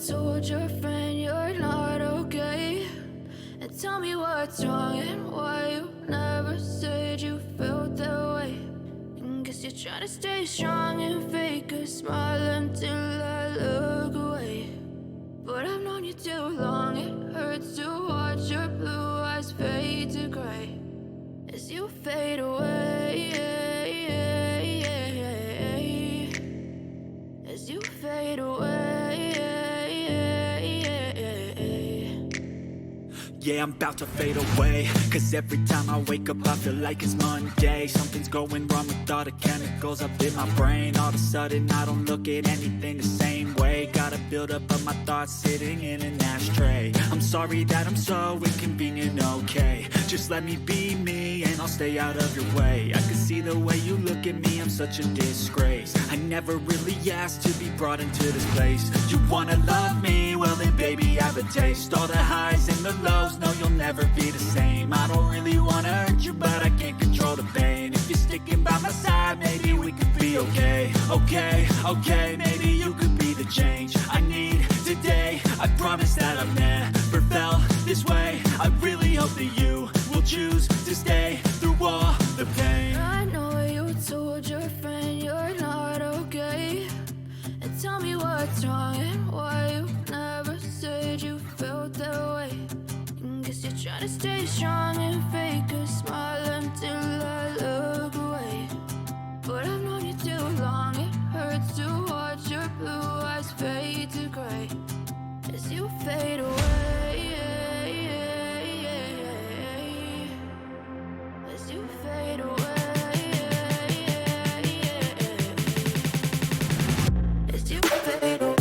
told your friend you're not okay? And tell me what's wrong and why you never said you felt that way. And guess you're trying to stay strong and fake a smile until I look away. But I've known you too long, it hurts to watch your blue eyes fade to gray as you fade away, as you fade away. Yeah, I'm about to fade away, cause every time I wake up I feel like it's Monday. Something's going wrong with all the chemicals up in my brain. All of a sudden I don't look at anything the same way. Gotta build up of my thoughts sitting in an ashtray. I'm sorry that I'm so inconvenient, okay? Just let me be me and I'll stay out of your way. I can see the way you look at me, I'm such a disgrace. I never really asked to be brought into this place. You wanna love me? Well then baby have a taste. All the highs and the lows, no you'll never be the same. I don't really wanna hurt you but I can't control the pain. If you're sticking by my side maybe we could be okay. Okay, maybe you could be the change I need today. I promise that I've never felt this way. I really hope that you will choose to stay through all the pain. I know you told your friend you're not okay. And tell me what's wrong and why you never said you felt that way. And guess you're trying to stay strong and fake a smile until I look away. But I've known you too long, it hurts to watch your blue eyes fade to gray as you fade away, as you fade away, as you fade away.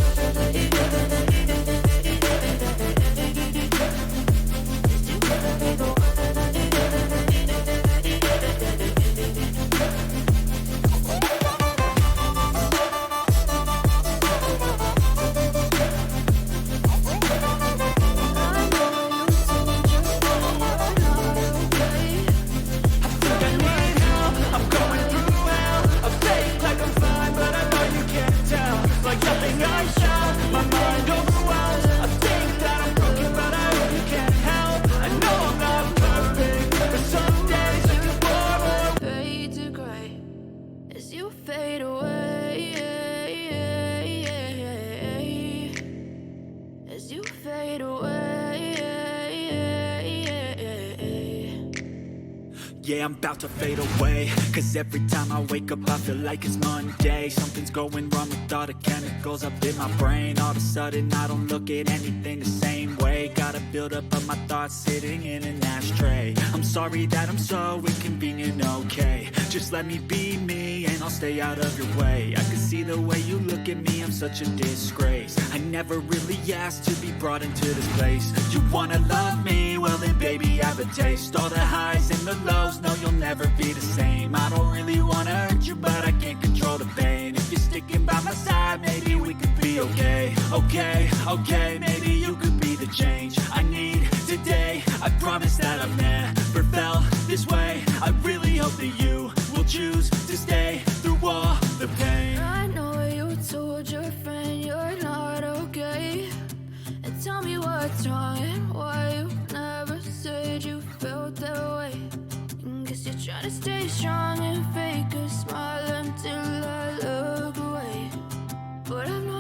Yeah, I'm about to fade away, cause every time I wake up I feel like it's Monday. Something's going wrong with all the chemicals up in my brain. All of a sudden I don't look at anything the same way. Gotta build up of my thoughts sitting in an ashtray. I'm sorry that I'm so inconvenient, okay? Just let me be me and I'll stay out of your way. I can see the way you look at me, I'm such a disgrace. I never really asked to be brought into this place. You wanna love me? Well then baby have a taste. All the highs and the lows, no you'll never be the same. I don't really wanna hurt you but I can't control the pain. If you're sticking by my side maybe we could be okay. Okay, maybe you could be the change I need today. I promise that I've never felt this way. I really hope that you will choose to stay through all the pain. I know you told your friend you're not okay. And tell me what's wrong and why you never said you felt that way. And guess you're trying to stay strong and fake a smile until I look away. But I've known